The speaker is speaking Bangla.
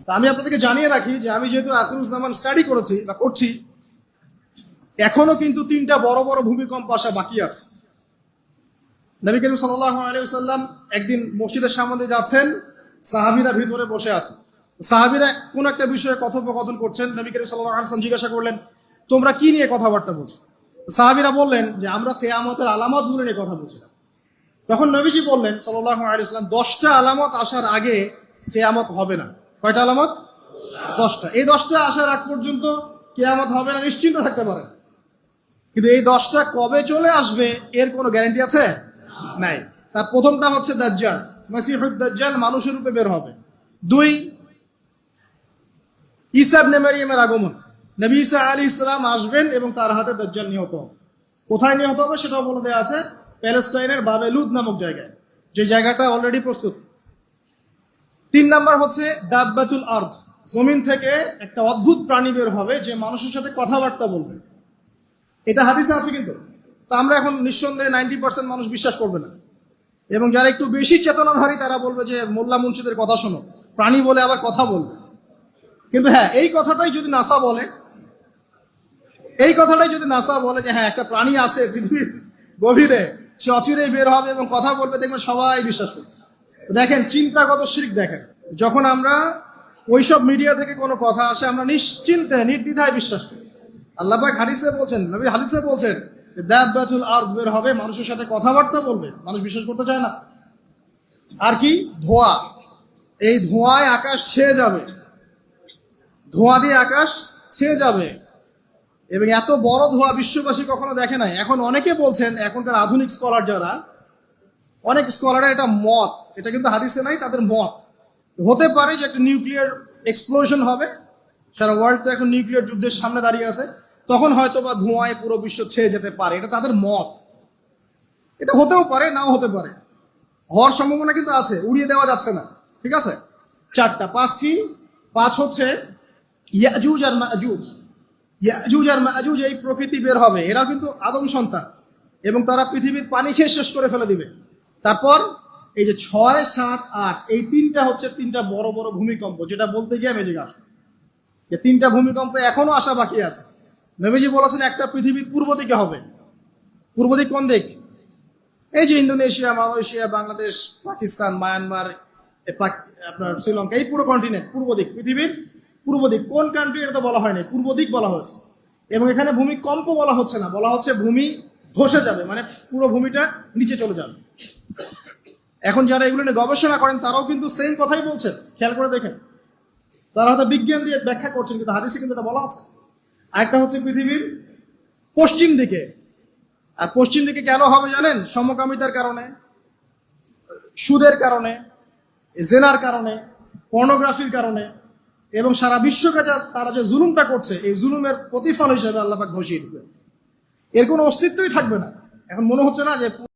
তা আমি আপনাদেরকে জানিয়ে রাখি যে আমি যেহেতু আখিরুজ্জামান স্টাডি করেছি বা করছি, এখনো কিন্তু 3টা বড় বড় ভূমিকম্প আসা বাকি আছে। নবী করিম সাল্লাল্লাহু আলাইহি ওয়াসাল্লাম একদিন মসজিদের সামনে দিয়ে যাচ্ছেন, সাহাবীরা ভিতরে বসে আছে। সাহাবীরা কোন একটা বিষয়ে কথোপকথন করছেন। নবী করিম সাল্লাল্লাহু আলাইহি ওয়াসাল্লাম জিজ্ঞাসা করলেন, তোমরা কি নিয়ে কথাবার্তা বলছো? সাহাবীরা বললেন যে আমরা কিয়ামতের আলামতগুলো নিয়ে কথা বলছিলাম। তখন নবীজি বললেন সাল্লাল্লাহু আলাইহি ওয়াসাল্লাম, 10টা আলামত আসার আগে কিয়ামত হবে না। কয়টা আলামত? 10টা। এই 10টা আসার আগ পর্যন্ত কিয়ামত হবে না, নিশ্চিন্ত থাকতে পারেন। কিন্তু এই 10টা কবে চলে আসবে এর কোনো গ্যারান্টি আছে? নাই। তার প্রথমটা হচ্ছে দাজ্জাল, মাসিহুদ দাজ্জাল মানুষের রূপে বের হবে। 2, ঈসা ইবনে মারইয়ামের আগমন। নবী ঈসা আলাইহিস সালাম আসবেন এবং তার হাতে দাজ্জাল নিহত হবে। কোথায় নিহত হবে সেটাও বলে দেওয়া আছে, প্যালেস্টাইনের বাবেলুদ নামক জায়গায়, যে জায়গাটা অলরেডি প্রস্তুত। 3 নাম্বার হচ্ছে দাব্বাতুল আরদ, জমিন থেকে একটা অদ্ভুত প্রাণী বের হবে যে মানুষের সাথে কথাবার্তা বলবে। এটা হাদিসে আছে কিন্তু, তা আমরা এখন নিঃসন্দেহে 90% মানুষ বিশ্বাস করবে না। এবং যারা একটু বেশি চেতনাধারী তারা বলবে যে মোল্লা মুন্সিদের কথা শোনো, প্রাণী বলে আবার কথা বলবে। কিন্তু হ্যাঁ, এই কথাটাই যদি নাসা বলে, যে হ্যাঁ একটা প্রাণী আছে পৃথিবীর গভীরে, সে অচিরেই বের হবে এবং কথা বলবে, দেখবেন সবাই বিশ্বাস করছে। দেখেন চিন্তাগত শিরক। দেখেন যখন আমরা ওইসব মিডিয়া থেকে কোনো কথা আসে, আমরা নিশ্চিন্তে নির্দ্বিধায় বিশ্বাস করি। আল্লাহ পাক হাদিসে বলছেন, নবী হাদিসে বলছেন দাব্বাতুল আরদ বের হবে, মানুষের সাথে কথাবার্তা বলবে। মানুষ বিশ্বাস করতে চায় না। আর কি? ধোঁয়া। এই ধোঁয়ায় আকাশ ছেয়ে যাবে, ধোঁয়া দিয়ে আকাশ ছেয়ে যাবে। এবং এত বড় ধোঁয়া বিশ্ববাসী কখনো দেখে নাই। এখন অনেকে বলছেন, এখনকার আধুনিক স্কলার যারা, অনেক স্কলাররা এটা মত, এটা কিন্তু হাদিসে নাই, তাদের মত হতে পারে যে একটা নিউক্লিয়ার এক্সপ্লোশন হবে। সারা ওয়ার্ল্ড তো এখন নিউক্লিয়ার যুদ্ধের সামনে দাঁড়িয়ে আছে, তখন হয়তো বা ধোঁয়ায় পুরো বিশ্ব ছেয়ে যেতে পারে। এটা তাদের মত। এটা হতেও পারে, নাও হতে পারে। হওয়ার সম্ভাবনা কিন্তু আছে, উড়িয়ে দেওয়া যাচ্ছে না। ঠিক আছে? 4টা। 5 কি? 5 হচ্ছে ইয়াজুজ আর মাজুজ। ইয়াজুজ আর মাজুজ এই প্রকৃতি বের হবে, এরা কিন্তু আদম সন্তান এবং তারা পৃথিবীর পানি খেয়ে শেষ করে ফেলে দিবে। তারপর এই যে 6, 7, 8 এই 3টা হচ্ছে 3টা বড় বড় ভূমিকম্প, যেটা বলতে গিয়ে মেজে আসে। যে 3টা ভূমিকম্প এখনো আসা বাকি আছে। নবীজি বলেছেন একটা পৃথিবীর পূর্ব দিকে হবে। পূর্ব দিক কোন দিক? এই যে Indonesia, Malaysia, Bangladesh, Pakistan, Myanmar, আপনার শ্রীলঙ্কা, এই পুরো কন্টিনেন্ট পূর্ব দিক, পৃথিবীর পূর্ব দিক। কোন কান্ট্রি এটা তো বলা হয়নি, পূর্ব দিক বলা হয়েছে। এবং এখানে ভূমিকম্প বলা হচ্ছে না, বলা হচ্ছে ভূমি ধসে যাবে, মানে পুরো ভূমিটা নিচে চলে যাবে। এখন যারা এগুলো নিয়ে গবেষণা করেন তারাও কিন্তু সেম কথাই বলছেন, খেয়াল করে দেখেন। তারা হয়তো বিজ্ঞান দিয়ে ব্যাখ্যা করছেন, কিন্তু হাদিসে কিন্তু এটা বলা আছে। আরেকটা হচ্ছে পৃথিবীর পশ্চিম দিকে। আর পশ্চিম দিকে কেন হবে জানেন? সমকামিতার কারণে, সুদের কারণে, জেনার কারণে, পর্নোগ্রাফির কারণে, এবং সারা বিশ্বকে তারা যে জুলুমটা করছে, এই জুলুমের প্রতিফল হিসেবে আল্লাহ পাক ঘোষিয়ে দিবেন। এর কোনো অস্তিত্বই থাকবে না। এখন মনে হচ্ছে না যে